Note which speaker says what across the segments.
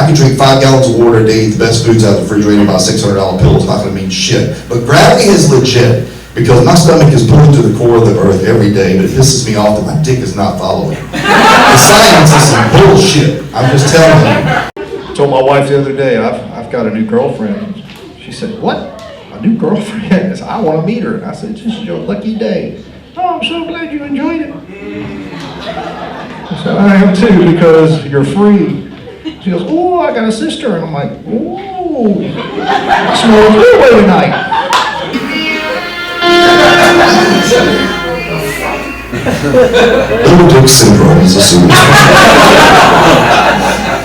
Speaker 1: I can drink 5 gallons of water a day, eat the best foods out of the refrigerator, buy a $600 pill. It's not going to mean shit. But gravity is legit because my stomach is pulled to the core of the earth every day, but it pisses me off that my dick is not following. The science is some bullshit. I'm just telling you.
Speaker 2: I told my wife the other day, I've got a new girlfriend. She said, "What? A new girlfriend?" I said, "I want to meet her." And I said, "This is your lucky day." "Oh, I'm so glad you enjoyed it." I said, "I am too, because you're free." She goes, "Oh, I got a sister." And I'm like, "Oh, I smell three-way tonight."
Speaker 1: Little dick syndrome is a serious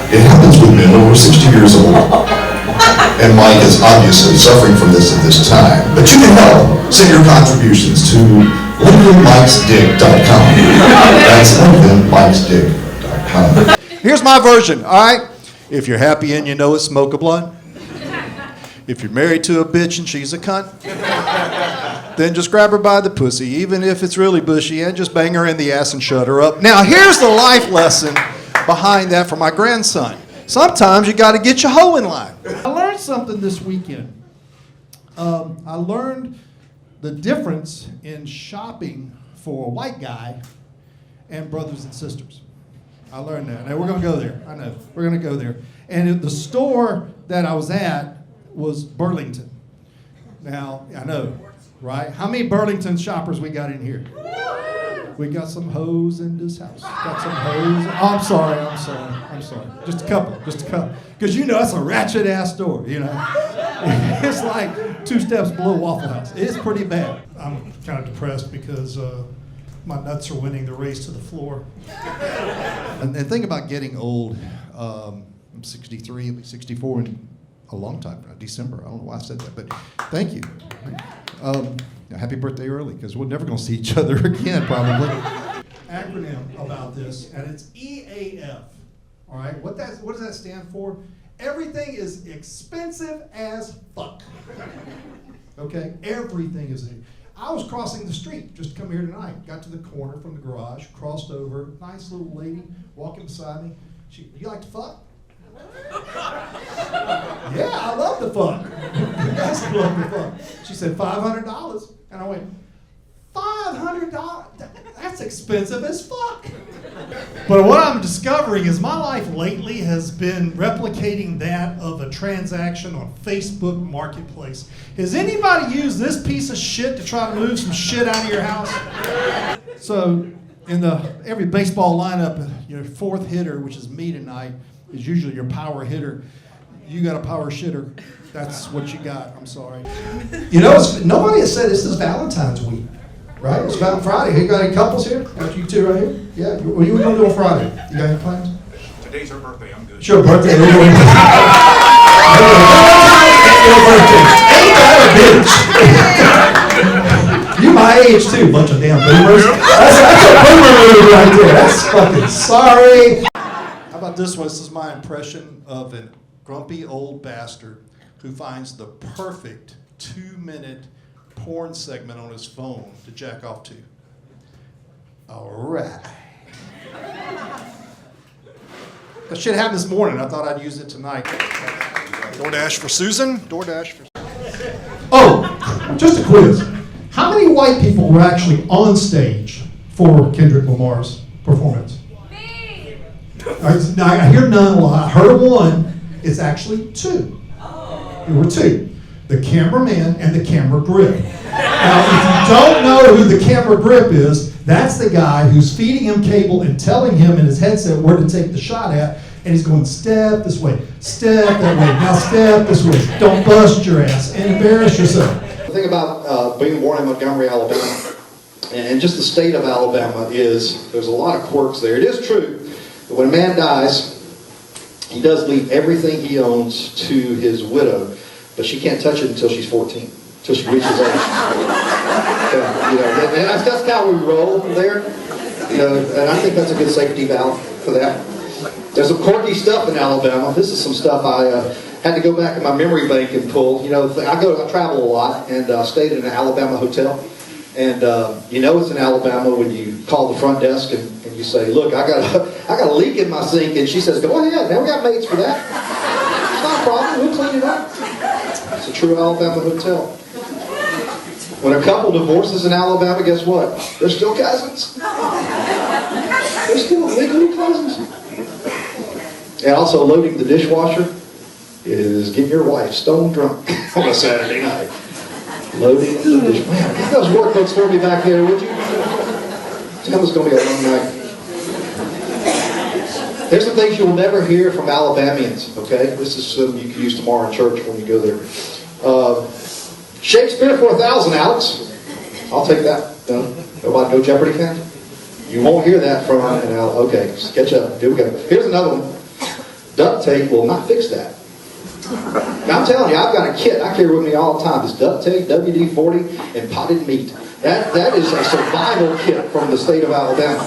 Speaker 1: It happens with men over 60 years old. And Mike is obviously suffering from this at this time. But you can help. Send your contributions to LincolnMikesDick.com. That's LincolnMikesDick.com.
Speaker 3: Here's my version, all right? If you're happy and you know it, smoke a blunt. If you're married to a bitch and she's a cunt, then just grab her by the pussy, even if it's really bushy, and just bang her in the ass and shut her up. Now, here's the life lesson behind that for my grandson. Sometimes you got to get your hoe in line. I learned something this weekend. I learned the difference in shopping for a white guy and brothers and sisters. I learned that. Now, we're going to go there. I know. We're going to go there. And the store that I was at was Burlington. Now, I know, right? How many Burlington shoppers we got in here? We got some hoes in this house. Got some hoes. Oh, I'm sorry. Just a couple. Because you know it's a ratchet ass store, you know. It's like 2 steps below Waffle House. It's pretty bad. I'm kind of depressed because my nuts are winning the race to the floor. And think about getting old. I'm 63, I'll be 64 in a long time, December. I don't know why I said that, but thank you. Happy birthday early, because we're never going to see each other again, probably. Acronym about this, and it's EAF. All right, what does that stand for? Everything is expensive as fuck. Okay, everything is. I was crossing the street just to come here tonight. Got to the corner from the garage, crossed over. Nice little lady walking beside me. You like to fuck? Yeah, I love to fuck. Yes, I love to fuck. She said $500, and I went, $500? That's expensive as fuck. But what I'm discovering is my life lately has been replicating that of a transaction on Facebook Marketplace. Has anybody used this piece of shit to try to move some shit out of your house? So in every baseball lineup, your fourth hitter, which is me tonight, is usually your power hitter. You got a power shitter. That's what you got. I'm sorry. You know, nobody has said this is Valentine's week, right? It's Valentine's Friday. You got any couples here? Got you two right here? Yeah. What are you going to do on Friday? You got any plans?
Speaker 4: Today's her birthday. I'm good.
Speaker 1: It's your birthday. Ain't that a bitch? You my age too, bunch of damn boomers. That's a boomer move right there. That's fucking sorry. How about this one? This is my impression of a grumpy old bastard who finds the perfect 2-minute porn segment on his phone to jack off to. All right. That shit happened this morning. I thought I'd use it tonight. DoorDash for Susan. DoorDash for... Oh, just a quiz. How many white people were actually on stage for Kendrick Lamar's performance? Me. Now, I hear none. Well, I heard of one. It's actually 2. There were 2. The cameraman and the camera grip. Now, if you don't know who the camera grip is, that's the guy who's feeding him cable and telling him in his headset where to take the shot at, and he's going, step this way, step that way, now step this way. Don't bust your ass and embarrass yourself.
Speaker 5: The thing about being born in Montgomery, Alabama, and just the state of Alabama is there's a lot of quirks there. It is true that when a man dies, he does leave everything he owns to his widow, but she can't touch it until she's 14, until she reaches age. And that's how we roll there. And I think that's a good safety valve for that. There's some quirky stuff in Alabama. This is some stuff I had to go back in my memory bank and pull. I travel a lot and stayed in an Alabama hotel. And it's in Alabama when you call the front desk and you say, look, I got a leak in my sink, and she says, go ahead, now we got mates for that. It's not a problem, we'll clean it up. It's a true Alabama hotel. When a couple divorces in Alabama, guess what? They're still cousins. They're still legally cousins. And also loading the dishwasher is getting your wife stone drunk on a Saturday night. Loading the dishwasher. Man, get those workbooks for me back there, would you? Tell us it's going to be a long night. There's some things you'll never hear from Alabamians, okay? This is something you can use tomorrow in church when you go there. Shakespeare for 1,000, Alex. I'll take that. Nobody, no Jeopardy fan? You won't hear that from okay, just catch up. Here we go. Here's another one. Duct tape will not fix that. Now, I'm telling you, I've got a kit I carry with me all the time. It's duct tape, WD-40, and potted meat. That is a survival kit from the state of Alabama.